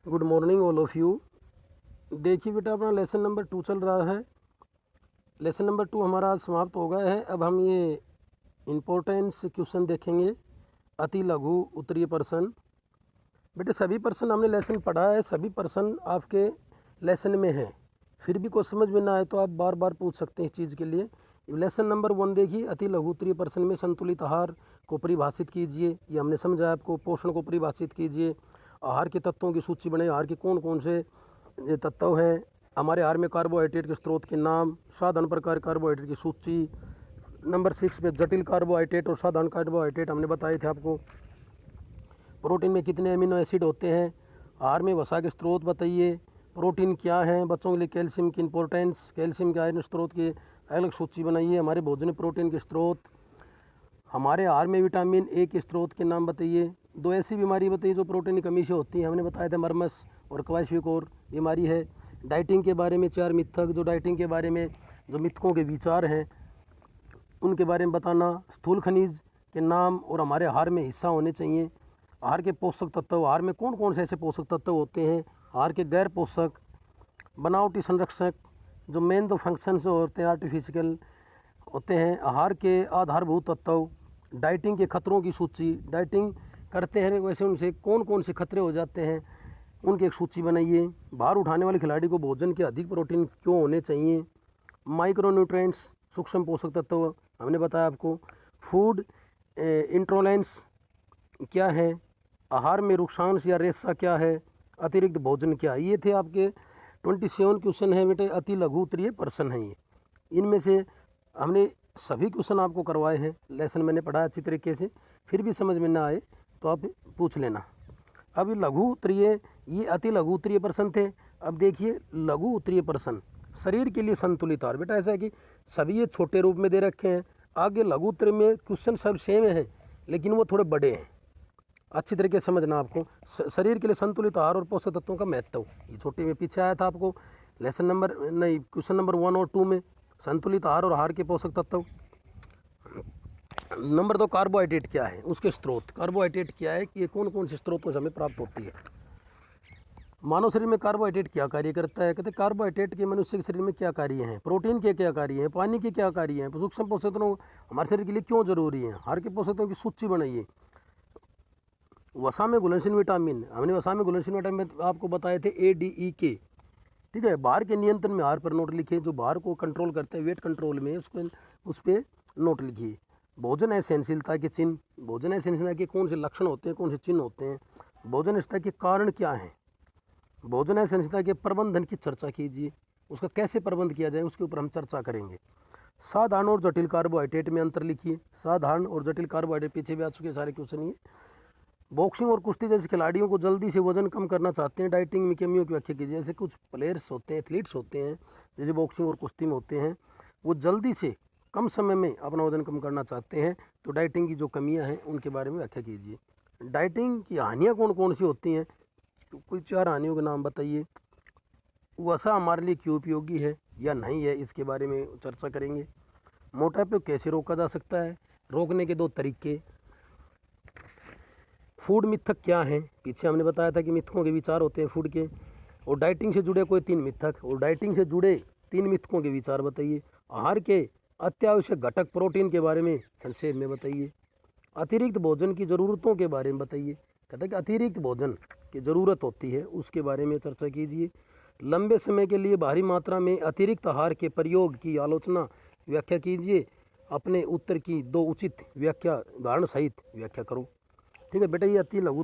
Good morning all of you. देखिए बेटा, अपना लेसन नंबर 2 चल रहा है। लेसन नंबर 2 हमारा आज समाप्त हो गया है। अब हम ये इम्पोर्टेंस क्वेश्चन देखेंगे। अति लघु उत्तरीय प्रश्न। बेटे सभी प्रश्न हमने लेसन पढ़ा है, सभी प्रश्न आपके लेसन में हैं। फिर भी कुछ समझ में ना आए तो आप बार बार पूछ सकते हैं इस चीज़ के लिए। लेसन नंबर 1 देखिए, अति लघु उत्तरीय प्रश्न में संतुलित आहार को परिभाषित कीजिए। ये हमने समझा आपको। पोषण को परिभाषित कीजिए। आहार के तत्वों की सूची बनाइए। आहार के कौन कौन से ये तत्व हैं। हमारे आहार में कार्बोहाइड्रेट के स्रोत के नाम, साधारण प्रकार कार्बोहाइड्रेट की सूची। नंबर 6 पे जटिल कार्बोहाइड्रेट और साधारण कार्बोहाइड्रेट हमने बताए थे आपको। प्रोटीन में कितने अमीनो एसिड होते हैं। आहार में वसा के स्रोत बताइए। प्रोटीन क्या है। बच्चों के लिए कैल्शियम की इंपॉर्टेंस, कैल्शियम के आयरन स्रोत की अलग सूची बनाइए। हमारे भोजन में प्रोटीन के स्रोत। हमारे आहार में विटामिन ए के स्रोत के नाम बताइए। 2 ऐसी बीमारी बताइए जो प्रोटीन की कमी से होती है। हमने बताया था मरमस और क्वाशियोकोर बीमारी है। डाइटिंग के बारे में 4 मिथक, जो डाइटिंग के बारे में जो मिथकों के विचार हैं उनके बारे में बताना। स्थूल खनिज के नाम और हमारे आहार में हिस्सा होने चाहिए। आहार के पोषक तत्व, आहार में कौन कौन से ऐसे पोषक तत्व होते हैं। आहार के गैर पोषक, बनावटी संरक्षक, जो मेन दो फंक्शंस होते हैं आर्टिफिशियल होते हैं। आहार के आधारभूत तत्व, डाइटिंग के खतरों की सूची। डाइटिंग करते हैं वैसे उनसे कौन कौन से खतरे हो जाते हैं, उनकी एक सूची बनाइए। भार उठाने वाले खिलाड़ी को भोजन के अधिक प्रोटीन क्यों होने चाहिए। माइक्रोन्यूट्रिएंट्स, सूक्ष्म पोषक तत्व हमने बताया आपको। फूड इंटॉलरेंस क्या है। आहार में रुक्षांश या रेशा क्या है। अतिरिक्त भोजन क्या है। ये थे आपके 27 क्वेश्चन हैं बेटे, अति लघु उत्तरीय प्रश्न हैं ये। इनमें से हमने सभी क्वेश्चन आपको करवाए हैं। लेसन मैंने पढ़ा अच्छी तरीके से। फिर भी समझ में ना आए तो आप पूछ लेना। अब ये लघु उत्तरीय, ये अति लघु उत्तरीय प्रश्न थे। अब देखिए लघु उत्तरीय प्रश्न, शरीर के लिए संतुलित आहार। बेटा ऐसा है कि सभी ये छोटे रूप में दे रखे हैं। आगे लघु उत्तरीय में क्वेश्चन सब सेम है लेकिन वो थोड़े बड़े हैं। अच्छी तरीके से समझना आपको। शरीर के लिए संतुलित आहार और पोषक तत्वों का महत्व, ये छोटे में पीछे आया था आपको लेसन नंबर नहीं क्वेश्चन नंबर 1 और 2 में। संतुलित आहार और आहार के पोषक तत्व। नंबर 2, कार्बोहाइड्रेट क्या है, उसके स्रोत। कार्बोहाइड्रेट क्या है कि ये कौन कौन से स्रोतों से हमें प्राप्त होती है। मानव शरीर में कार्बोहाइड्रेट क्या कार्य करता है। कहते हैं कार्बोहाइड्रेट के मनुष्य के शरीर में क्या कार्य हैं। प्रोटीन के क्या कार्य हैं। पानी के क्या कार्य हैं। सूक्ष्म पोषक तत्व हमारे शरीर के लिए क्यों जरूरी है। आहार के पोषक तत्वों की सूची बनाइए। वसा में घुलनशील विटामिन, हमने वसा में घुलनशील विटामिन आपको बताए थे ADE के। ठीक है। बाहर के नियंत्रण में आहार पर नोट लिखिए। जो बाहर को कंट्रोल करते हैं वेट कंट्रोल में, उसको उस पर नोट लिखिए। भोजन सहनशीलता के चिन्ह, भोजन सहनशीलता के कौन से लक्षण होते हैं, कौन से चिन्ह होते हैं। भोजन सहनशीलता के कारण क्या हैं। भोजन सहनशीलता के प्रबंधन की चर्चा कीजिए। उसका कैसे प्रबंध किया जाए उसके ऊपर हम चर्चा करेंगे। साधारण और जटिल कार्बोहाइड्रेट में अंतर लिखिए। साधारण और जटिल कार्बोहाइड्रेट पीछे भी आ चुके सारे क्वेश्चन ये। बॉक्सिंग और कुश्ती जैसे खिलाड़ियों को जल्दी से वजन कम करना चाहते हैं, डाइटिंग में कमियों की व्याख्या कीजिए। जैसे कुछ प्लेयर्स होते हैं, एथलीट्स होते हैं, जैसे बॉक्सिंग और कुश्ती में होते हैं, वो जल्दी से कम समय में अपना वजन कम करना चाहते हैं, तो डाइटिंग की जो कमियां हैं उनके बारे में व्याख्या कीजिए। डाइटिंग की हानियाँ कौन कौन सी होती हैं, तो कोई 4 हानियों के नाम बताइए। वसा हमारे लिए क्यों उपयोगी है या नहीं है, इसके बारे में चर्चा करेंगे। मोटापे को कैसे रोका जा सकता है, रोकने के 2 तरीके। फूड मिथक क्या हैं, पीछे हमने बताया था कि मिथकों के विचार होते हैं फूड के। और डाइटिंग से जुड़े कोई 3 मिथक, और डाइटिंग से जुड़े 3 मिथकों के विचार बताइए। आहार के अत्यावश्यक घटक प्रोटीन के बारे में संक्षेप में बताइए। अतिरिक्त भोजन की ज़रूरतों के बारे में बताइए। कहते हैं कि अतिरिक्त भोजन की ज़रूरत होती है, उसके बारे में चर्चा कीजिए। लंबे समय के लिए भारी मात्रा में अतिरिक्त आहार के प्रयोग की आलोचना व्याख्या कीजिए। अपने उत्तर की 2 उचित व्याख्या उदाहरण सहित व्याख्या करो। ठीक है बेटा, ये अति लघु